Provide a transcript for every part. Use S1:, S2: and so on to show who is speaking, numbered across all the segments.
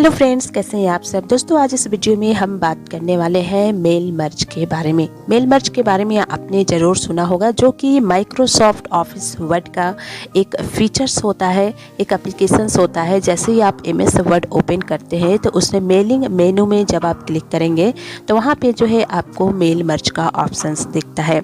S1: Hello friends, कैसे हैं आप सब। दोस्तों, आज इस वीडियो में हम बात करने वाले हैं मेल मर्ज के बारे में। मेल मर्ज के बारे में आपने ज़रूर सुना होगा, जो कि माइक्रोसॉफ्ट ऑफिस वर्ड का एक फीचर्स होता है, एक एप्लीकेशंस होता है। जैसे ही आप MS वर्ड ओपन करते हैं तो उसमें मेलिंग मेनू में जब आप क्लिक करेंगे तो वहाँ पे जो है आपको मेल मर्ज का ऑप्शंस दिखता है।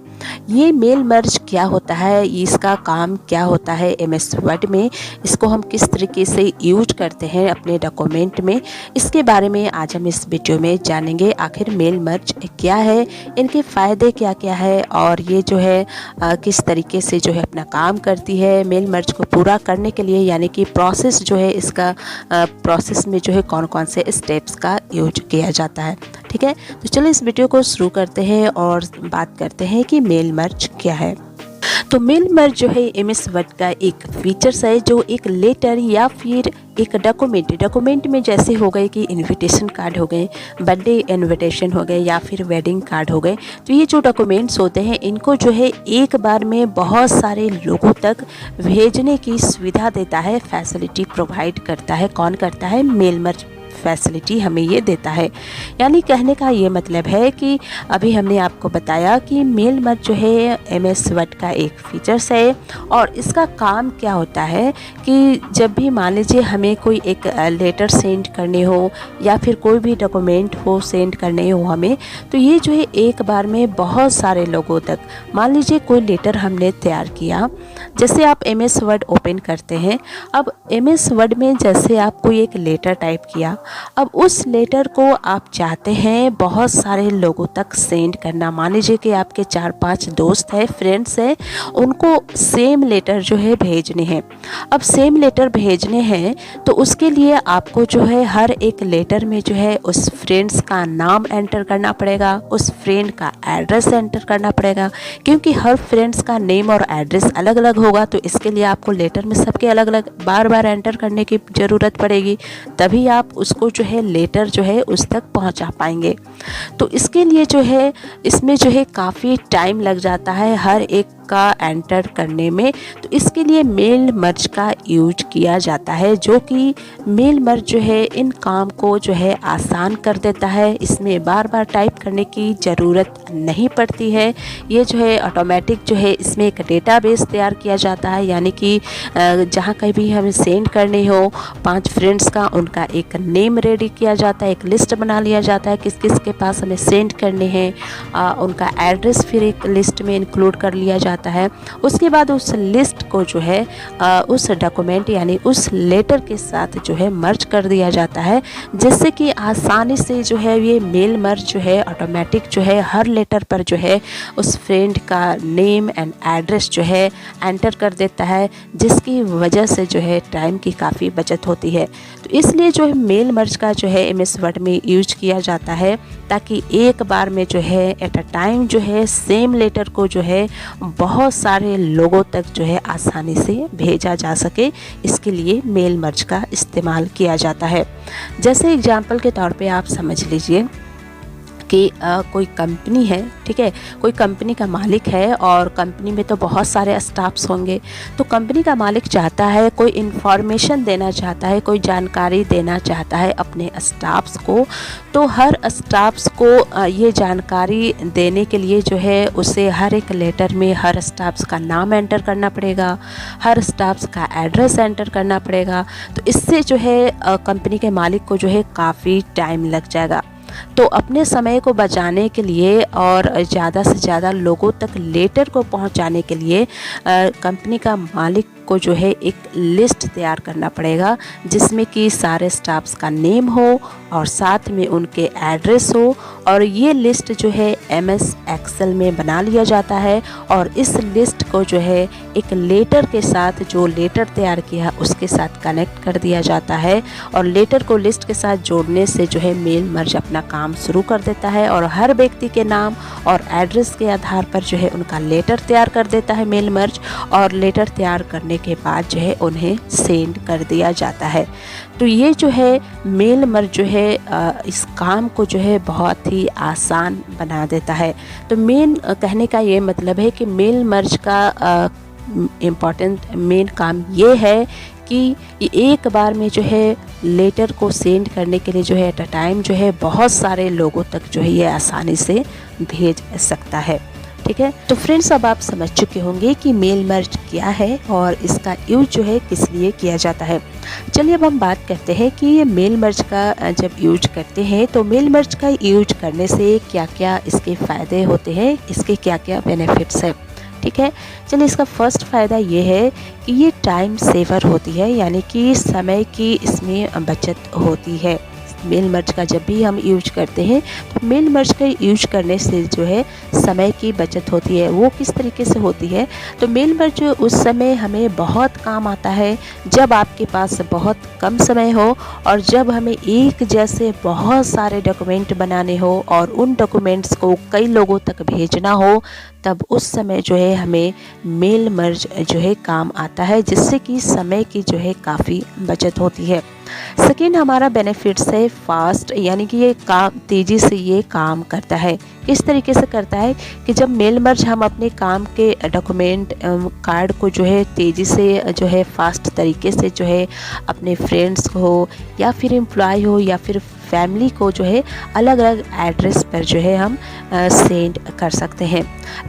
S1: ये मेल मर्ज क्या होता है, इसका काम क्या होता है MS वर्ड में, इसको हम किस तरीके से यूज करते हैं अपने डॉक्यूमेंट में, इसके बारे में आज हम इस वीडियो में जानेंगे। आखिर मेल मर्ज क्या है, इनके फ़ायदे क्या क्या है और ये जो है किस तरीके से जो है अपना काम करती है। मेल मर्ज को पूरा करने के लिए यानी कि प्रोसेस जो है, इसका प्रोसेस में जो है कौन कौन से स्टेप्स का यूज किया जाता है। ठीक है, तो चलो इस वीडियो को शुरू करते हैं और बात करते हैं कि मेल मर्ज क्या है। तो मेल मर्ज जो है MS वर्ड का एक फीचर्स है, जो एक लेटर या फिर एक डॉक्यूमेंट में जैसे हो गए कि इनविटेशन कार्ड हो गए, बर्थडे इनविटेशन हो गए या फिर वेडिंग कार्ड हो गए। तो ये जो डॉक्यूमेंट्स होते हैं, इनको जो है एक बार में बहुत सारे लोगों तक भेजने की सुविधा देता है, फैसिलिटी प्रोवाइड करता है। कौन करता है? मेल मर्ज फैसिलिटी हमें ये देता है। यानी कहने का ये मतलब है कि अभी हमने आपको बताया कि मेल मर्ज जो है MS वर्ड का एक फीचर्स है और इसका काम क्या होता है कि जब भी मान लीजिए हमें कोई एक लेटर सेंड करने हो या फिर कोई भी डॉक्यूमेंट हो सेंड करने हो हमें, तो ये जो है एक बार में बहुत सारे लोगों तक, मान लीजिए कोई लेटर हमने तैयार किया, जैसे आप MS वर्ड ओपन करते हैं। अब MS वर्ड में जैसे आप कोई एक लेटर टाइप किया, अब उस लेटर को आप चाहते हैं बहुत सारे लोगों तक सेंड करना। मान लीजिए कि आपके 4-5 दोस्त हैं, फ्रेंड्स हैं, उनको सेम लेटर जो है भेजने हैं। अब सेम लेटर भेजने हैं तो उसके लिए आपको जो है हर एक लेटर में जो है उस फ्रेंड्स का नाम एंटर करना पड़ेगा, उस फ्रेंड का एड्रेस एंटर करना पड़ेगा, क्योंकि हर फ्रेंड्स का नेम और एड्रेस अलग अलग होगा। तो इसके लिए आपको लेटर में सबके अलग अलग बार बार एंटर करने की ज़रूरत पड़ेगी, तभी आप उसको जो है लेटर जो है उस तक पहुंचा पाएंगे। तो इसके लिए जो है इसमें जो है काफ़ी टाइम लग जाता है हर एक का एंटर करने में। तो इसके लिए मेल मर्ज का यूज किया जाता है, जो कि मेल मर्ज जो है इन काम को जो है आसान कर देता है। इसमें बार बार टाइप करने की ज़रूरत नहीं पड़ती है। ये जो है ऑटोमेटिक जो है इसमें एक डेटाबेस तैयार किया जाता है, यानी कि जहाँ कहीं भी हमें सेंड करने हो 5 फ्रेंड्स का, उनका एक नेम रेडी किया जाता है, एक लिस्ट बना लिया जाता है किस किस के पास हमें सेंड करने हैं, उनका एड्रेस फिर एक लिस्ट में इंक्लूड कर लिया जाता है। उसके बाद उस लिस्ट को जो है उस डॉक्यूमेंट यानी उस लेटर के साथ जो है मर्ज कर दिया जाता है, जिससे कि आसानी से जो है ये मेल मर्ज जो है ऑटोमेटिक जो है हर लेटर पर जो है उस फ्रेंड का नेम एंड एड्रेस जो है एंटर कर देता है, जिसकी वजह से जो है टाइम की काफ़ी बचत होती है। तो इसलिए जो है मेल मर्ज का जो है MS वर्ड में यूज किया जाता है, ताकि एक बार में जो है एट अ टाइम जो है सेम लेटर को जो है बहुत सारे लोगों तक जो है आसानी से भेजा जा सके। इसके लिए मेल मर्ज का इस्तेमाल किया जाता है। जैसे एग्जांपल के तौर पे आप समझ लीजिए कि कोई कंपनी है, ठीक है, कोई कंपनी का मालिक है और कंपनी में तो बहुत सारे स्टाफ्स होंगे। तो कंपनी का मालिक चाहता है, कोई इन्फॉर्मेशन देना चाहता है, कोई जानकारी देना चाहता है अपने स्टाफ्स को। तो हर स्टाफ्स को ये जानकारी देने के लिए जो है उसे हर एक लेटर में हर स्टाफ्स का नाम एंटर करना पड़ेगा, हर स्टाफ्स का एड्रेस एंटर करना पड़ेगा। तो इससे जो है कंपनी के मालिक को जो है काफ़ी टाइम लग जाएगा। तो अपने समय को बचाने के लिए और ज़्यादा से ज़्यादा लोगों तक लेटर को पहुंचाने के लिए कंपनी का मालिक को जो है एक लिस्ट तैयार करना पड़ेगा, जिसमें कि सारे स्टाफ्स का नेम हो और साथ में उनके एड्रेस हो। और ये लिस्ट जो है MS एक्सेल में बना लिया जाता है और इस लिस्ट को जो है एक लेटर के साथ, जो लेटर तैयार किया उसके साथ कनेक्ट कर दिया जाता है। और लेटर को लिस्ट के साथ जोड़ने से जो है मेल मर्ज अपना काम शुरू कर देता है और हर व्यक्ति के नाम और एड्रेस के आधार पर जो है उनका लेटर तैयार कर देता है मेल मर्ज। और लेटर तैयार करने के बाद जो है उन्हें सेंड कर दिया जाता है। तो ये जो है मेल मर्ज जो है इस काम को जो है बहुत ही आसान बना देता है। तो मेन कहने का ये मतलब है कि मेल मर्ज का इम्पॉर्टेंट मेन काम ये है कि एक बार में जो है लेटर को सेंड करने के लिए जो है एट अ टाइम जो है बहुत सारे लोगों तक जो है ये आसानी से भेज सकता है। ठीक है, तो फ्रेंड्स अब आप समझ चुके होंगे कि मेल मर्ज क्या है और इसका यूज जो है किस लिए किया जाता है। चलिए अब हम बात करते हैं कि ये मेल मर्ज का जब यूज करते हैं तो मेल मर्ज का यूज करने से क्या क्या इसके फ़ायदे होते हैं, इसके क्या क्या बेनिफिट्स हैं। ठीक है, चलिए इसका फर्स्ट फ़ायदा ये है कि ये टाइम सेवर होती है, यानी कि समय की इसमें बचत होती है। मेल मर्ज का जब भी हम यूज करते हैं तो मेल मर्ज का यूज करने से जो है समय की बचत होती है। वो किस तरीके से होती है, तो मेल मर्ज उस समय हमें बहुत काम आता है जब आपके पास बहुत कम समय हो और जब हमें एक जैसे बहुत सारे डॉक्यूमेंट बनाने हो और उन डॉक्यूमेंट्स को कई लोगों तक भेजना हो, तब उस समय जो है हमें मेल मर्ज जो है काम आता है, जिससे कि समय की जो है काफ़ी बचत होती है। सेकेंड हमारा बेनिफिट्स है फास्ट, यानी कि ये काम तेज़ी से ये काम करता है। किस तरीके से करता है कि जब मेल मर्ज हम अपने काम के डॉक्यूमेंट कार्ड को जो है तेज़ी से जो है फास्ट तरीके से जो है अपने फ्रेंड्स को या फिर एम्प्लॉय हो या फिर फैमिली को जो है अलग अलग एड्रेस पर जो है हम सेंड कर सकते हैं।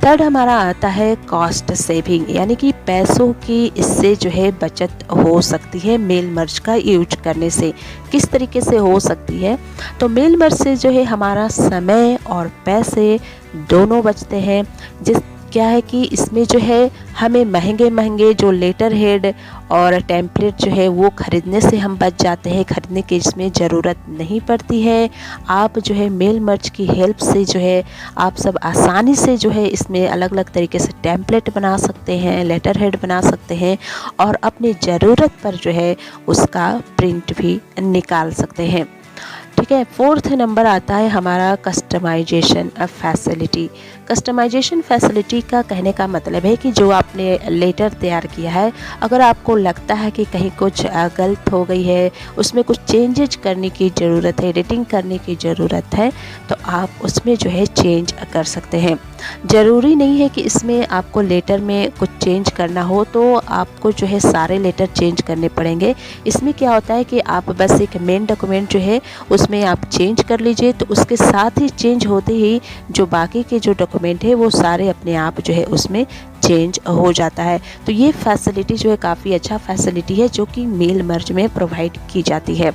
S1: थर्ड हमारा आता है कॉस्ट सेविंग, यानी कि पैसों की इससे जो है बचत हो सकती है मेल मर्ज का यूज करने से। किस तरीके से हो सकती है, तो मेल मर्ज से जो है हमारा समय और पैसे दोनों बचते हैं। जिस क्या है कि इसमें जो है हमें महंगे महंगे जो लेटर हेड और टेम्पलेट जो है वो ख़रीदने से हम बच जाते हैं, ख़रीदने की इसमें ज़रूरत नहीं पड़ती है। आप जो है मेल मर्ज की हेल्प से जो है आप सब आसानी से जो है इसमें अलग अलग तरीके से टेम्पलेट बना सकते हैं, लेटर हेड बना सकते हैं और अपनी ज़रूरत पर जो है उसका प्रिंट भी निकाल सकते हैं। ठीक है, फोर्थ नंबर आता है हमारा कस्टमाइजेशन फैसिलिटी। कस्टमाइजेशन फैसिलिटी का कहने का मतलब है कि जो आपने लेटर तैयार किया है, अगर आपको लगता है कि कहीं कुछ गलत हो गई है, उसमें कुछ चेंजेज करने की ज़रूरत है, एडिटिंग करने की ज़रूरत है, तो आप उसमें जो है चेंज कर सकते हैं। ज़रूरी नहीं है कि इसमें आपको लेटर में कुछ चेंज करना हो तो आपको जो है सारे लेटर चेंज करने पड़ेंगे। इसमें क्या होता है कि आप बस एक मेन डॉक्यूमेंट जो है उसमें आप चेंज कर लीजिए, तो उसके साथ ही चेंज होते ही जो बाकी के जो डॉक्यूमेंट है वो सारे अपने आप जो है उसमें चेंज हो जाता है। तो ये फैसिलिटी जो है काफ़ी अच्छा फैसिलिटी है जो कि मेल मर्ज में प्रोवाइड की जाती है।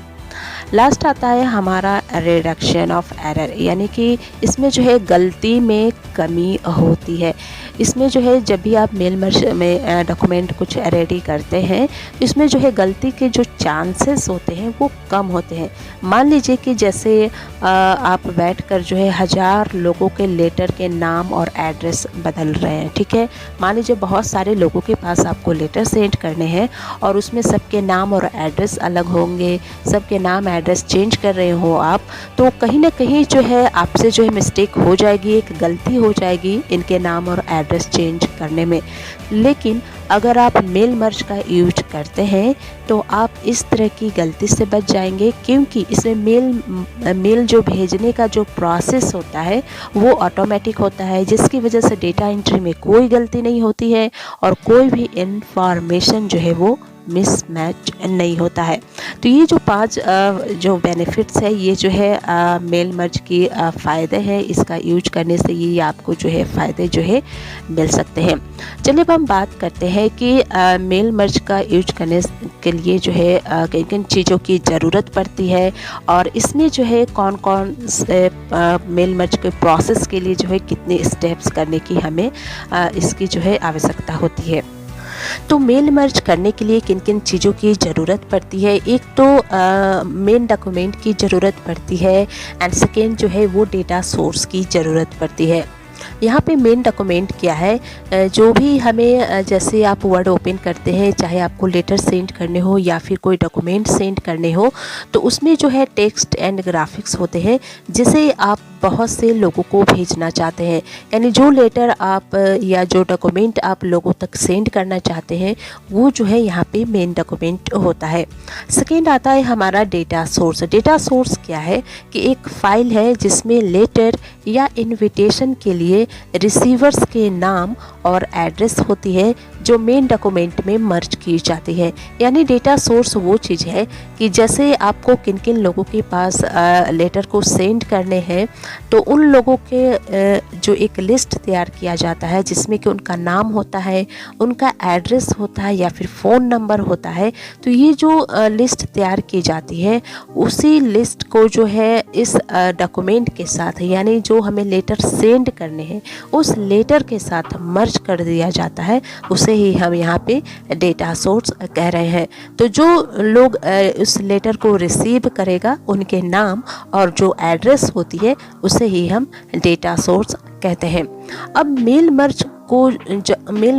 S1: लास्ट आता है हमारा रिडक्शन ऑफ एरर, यानी कि इसमें जो है गलती में कमी होती है। इसमें जो है जब भी आप मेल मर्ज में डॉक्यूमेंट कुछ रेडी करते हैं, इसमें जो है गलती के जो चांसेस होते हैं वो कम होते हैं। मान लीजिए कि जैसे आप बैठकर जो है 1000 लोगों के लेटर के नाम और एड्रेस बदल रहे हैं। ठीक है, मान लीजिए बहुत सारे लोगों के पास आपको लेटर सेंड करने हैं और उसमें सबके नाम और एड्रेस अलग होंगे, सबके नाम एड्रेस चेंज कर रहे हो आप, तो कहीं ना कहीं जो है आपसे जो है मिस्टेक हो जाएगी, एक गलती हो जाएगी इनके नाम और एड्रेस चेंज करने में। लेकिन अगर आप मेल मर्ज का यूज करते हैं तो आप इस तरह की गलती से बच जाएंगे, क्योंकि इसमें मेल जो भेजने का जो प्रोसेस होता है वो ऑटोमेटिक होता है, जिसकी वजह से डेटा एंट्री में कोई गलती नहीं होती है और कोई भी इंफॉर्मेशन जो है वो मिसमैच नहीं होता है। तो ये जो 5 जो बेनिफिट्स है, ये जो है मेल मर्ज की फ़ायदे हैं, इसका यूज करने से ये आपको जो है फ़ायदे जो है मिल सकते हैं। चलिए अब हम बात करते हैं कि मेल मर्ज का यूज करने के लिए जो है किन किन चीज़ों की ज़रूरत पड़ती है और इसमें जो है कौन कौन से मेल मर्ज के प्रोसेस के लिए जो है कितने स्टेप्स करने की हमें इसकी जो है आवश्यकता होती है। तो मेल मर्ज करने के लिए किन किन चीज़ों की ज़रूरत पड़ती है, एक तो मेन डॉक्यूमेंट की ज़रूरत पड़ती है एंड सेकेंड जो है वो डेटा सोर्स की ज़रूरत पड़ती है। यहाँ पे मेन डॉक्यूमेंट क्या है, जो भी हमें जैसे आप वर्ड ओपन करते हैं, चाहे आपको लेटर सेंड करने हो या फिर कोई डॉक्यूमेंट सेंड करने हो, तो उसमें जो है टेक्स्ट एंड ग्राफिक्स होते हैं जिसे आप बहुत से लोगों को भेजना चाहते हैं। यानी जो लेटर आप या जो डॉक्यूमेंट आप लोगों तक सेंड करना चाहते हैं वो जो है यहाँ पे मेन डॉक्यूमेंट होता है। सेकेंड आता है हमारा डेटा सोर्स। डेटा सोर्स क्या है कि एक फ़ाइल है जिसमें लेटर या इनविटेशन के लिए रिसीवर्स के नाम और एड्रेस होती है, जो मेन डॉक्यूमेंट में मर्ज की जाती है। यानी डेटा सोर्स वो चीज़ है कि जैसे आपको किन किन लोगों के पास लेटर को सेंड करने हैं, तो उन लोगों के जो एक लिस्ट तैयार किया जाता है जिसमें कि उनका नाम होता है, उनका एड्रेस होता है या फिर फ़ोन नंबर होता है। तो ये जो लिस्ट तैयार की जाती है, उसी लिस्ट को जो है इस डॉक्यूमेंट के साथ, यानी जो हमें लेटर सेंड करने हैं उस लेटर के साथ मर्ज कर दिया जाता है। उसे ही हम यहाँ पे डेटा सोर्स कह रहे हैं। तो जो लोग उस लेटर को रिसीव करेगा, उनके नाम और जो एड्रेस होती है उसे ही हम डेटा सोर्स कहते हैं। अब मेल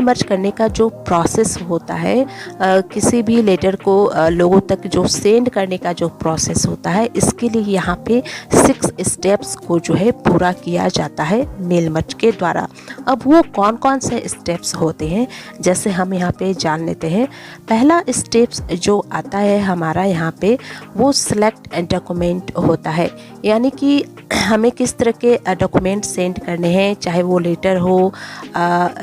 S1: मर्ज करने का जो प्रोसेस होता है, किसी भी लेटर को लोगों तक जो सेंड करने का जो प्रोसेस होता है, इसके लिए यहाँ पे 6 स्टेप्स को जो है पूरा किया जाता है मेल मर्ज के द्वारा। अब वो कौन कौन से स्टेप्स होते हैं, जैसे हम यहाँ पे जान लेते हैं। पहला स्टेप्स जो आता है हमारा यहाँ पे, वो सिलेक्ट डॉक्यूमेंट होता है। यानी कि हमें किस तरह के डॉक्यूमेंट सेंड करने हैं, चाहे वो लेटर हो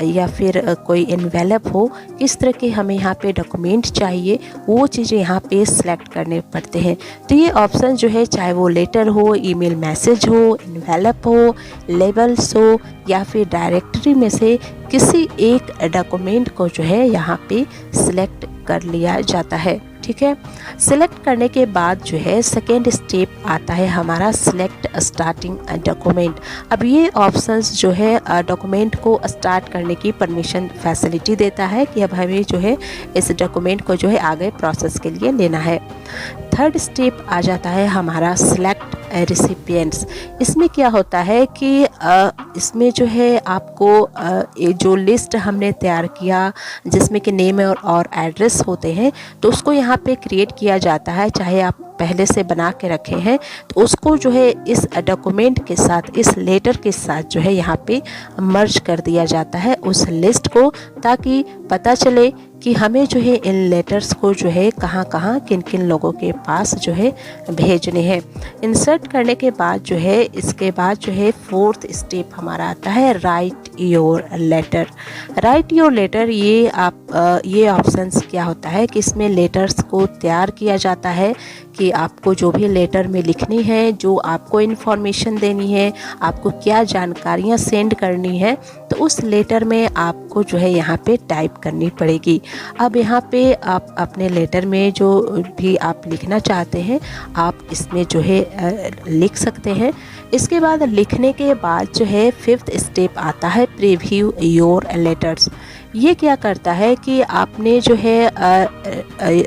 S1: या फिर कोई एनवेलप हो, किस तरह के हमें यहाँ पे डॉक्यूमेंट चाहिए, वो चीज़ें यहाँ पे सिलेक्ट करने पड़ते हैं। तो ये ऑप्शन जो है, चाहे वो लेटर हो, ईमेल मैसेज हो, एनवेलप हो, लेबल्स हो या फिर डायरेक्टरी में से किसी एक डॉक्यूमेंट को जो है यहाँ पे सिलेक्ट कर लिया जाता है। ठीक है, सिलेक्ट करने के बाद जो है सेकेंड स्टेप आता है हमारा सिलेक्ट स्टार्टिंग डॉक्यूमेंट। अब ये ऑप्शंस जो है डॉक्यूमेंट को स्टार्ट करने की परमिशन फैसिलिटी देता है कि अब हमें जो है इस डॉक्यूमेंट को जो है आगे प्रोसेस के लिए लेना है। थर्ड स्टेप आ जाता है हमारा सिलेक्ट रिसिपिएंट्स। इसमें क्या होता है कि इसमें जो है आपको ये जो लिस्ट हमने तैयार किया जिसमें कि नेम और एड्रेस होते हैं, तो उसको यहाँ पे क्रिएट किया जाता है। चाहे आप पहले से बना के रखे हैं तो उसको जो है इस डॉक्यूमेंट के साथ, इस लेटर के साथ जो है यहाँ पे मर्ज कर दिया जाता है उस लिस्ट को, ताकि पता चले कि हमें जो है इन लेटर्स को जो है कहाँ कहाँ किन किन लोगों के पास जो है भेजने हैं। इंसर्ट करने के बाद जो है, इसके बाद जो है फोर्थ स्टेप हमारा आता है right your letter. Right your letter, ये ऑप्शंस क्या होता है कि इसमें लेटर्स को तैयार किया जाता है कि आपको जो भी लेटर में लिखनी है, जो आपको इन्फॉर्मेशन देनी है, आपको क्या जानकारियाँ सेंड करनी है, तो उस लेटर में आपको जो है यहाँ पे टाइप करनी पड़ेगी। अब यहाँ पे आप अपने लेटर में जो भी आप लिखना चाहते हैं, आप इसमें जो है लिख सकते हैं। इसके बाद लिखने के बाद जो है फिफ्थ स्टेप आता है प्रीव्यू योर लेटर्स। ये क्या करता है कि आपने जो है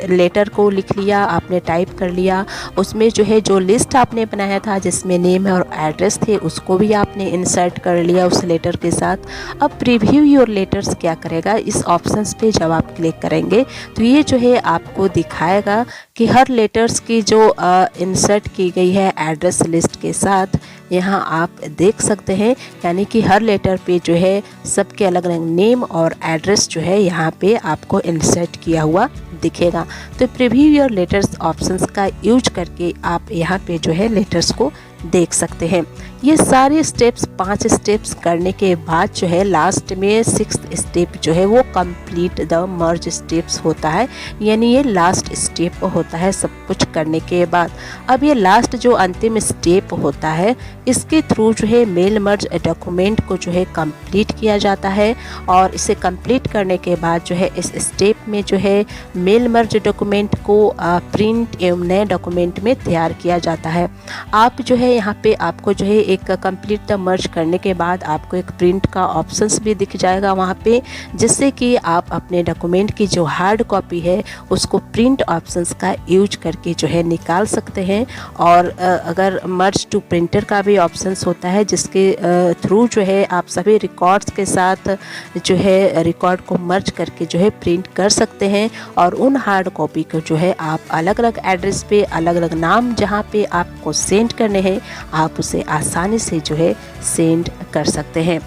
S1: लेटर को लिख लिया, आपने टाइप कर लिया, उसमें जो है जो लिस्ट आपने बनाया था जिसमें नेम और एड्रेस थे उसको भी आपने इंसर्ट कर लिया उस लेटर के साथ। अब प्रीव्यू योर लेटर्स क्या करेगा, इस ऑप्शंस पे जब आप क्लिक करेंगे तो ये जो है आपको दिखाएगा कि हर लेटर्स की जो इंसर्ट की गई है एड्रेस लिस्ट के साथ, यहाँ आप देख सकते हैं। यानी कि हर लेटर पे जो है सबके अलग अलग नेम और एड्रेस जो है यहाँ पे आपको इंसर्ट किया हुआ दिखेगा। तो प्रीव्यू योर लेटर्स ऑप्शंस का यूज करके आप यहाँ पे जो है लेटर्स को देख सकते हैं। ये सारे स्टेप्स 5 स्टेप्स करने के बाद जो है लास्ट में 6th स्टेप जो है वो कंप्लीट द मर्ज स्टेप्स होता है। यानी ये लास्ट स्टेप होता है सब कुछ करने के बाद। अब ये लास्ट जो अंतिम स्टेप होता है, इसके थ्रू जो है मेल मर्ज डॉक्यूमेंट को जो है कंप्लीट किया जाता है। और इसे कंप्लीट करने के बाद जो है इस स्टेप में जो है मेल मर्ज डॉक्यूमेंट को प्रिंट एवं नए डॉक्यूमेंट में तैयार किया जाता है। आप जो है यहाँ पे आपको जो है एक कंप्लीट द मर्ज करने के बाद आपको एक प्रिंट का ऑप्शंस भी दिख जाएगा वहाँ पे, जिससे कि आप अपने डॉक्यूमेंट की जो हार्ड कॉपी है उसको प्रिंट ऑप्शंस का यूज करके जो है निकाल सकते हैं। और अगर मर्ज टू प्रिंटर का भी ऑप्शंस होता है जिसके थ्रू जो है आप सभी रिकॉर्ड्स के साथ जो है रिकॉर्ड को मर्ज करके जो है प्रिंट कर सकते हैं। और उन हार्ड कॉपी को जो है आप अलग अलग एड्रेस पे, अलग अलग नाम जहाँ पे आपको सेंड करने हैं, आप उसे आसानी से जो है सेंड कर सकते हैं।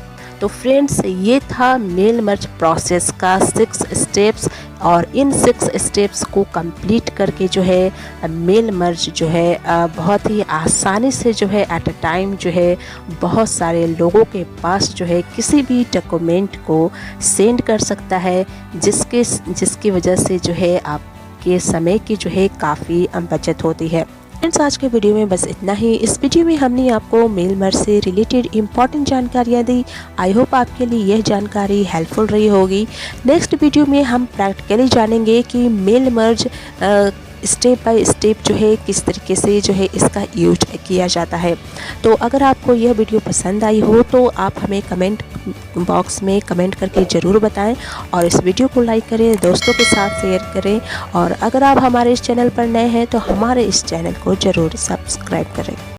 S1: तो फ्रेंड्स, ये था मेल मर्ज प्रोसेस का 6 स्टेप्स, और इन 6 स्टेप्स को कंप्लीट करके जो है मेल मर्ज जो है बहुत ही आसानी से जो है एट अ टाइम जो है बहुत सारे लोगों के पास जो है किसी भी डॉक्यूमेंट को सेंड कर सकता है, जिसकी वजह से जो है आपके समय की जो है काफ़ी बचत होती है। फ्रेंड्स, आज के वीडियो में बस इतना ही। इस वीडियो में हमने आपको मेल मर्ज से रिलेटेड इंपॉर्टेंट जानकारियाँ दी। आई होप आपके लिए यह जानकारी हेल्पफुल रही होगी। नेक्स्ट वीडियो में हम प्रैक्टिकली जानेंगे कि mail merge step by step जो है किस तरीके से जो है इसका यूज किया जाता है। तो अगर आपको यह वीडियो पसंद आई हो तो आप हमें कमेंट बॉक्स में कमेंट करके ज़रूर बताएं, और इस वीडियो को लाइक करें, दोस्तों के साथ शेयर करें, और अगर आप हमारे इस चैनल पर नए हैं तो हमारे इस चैनल को ज़रूर सब्सक्राइब करें।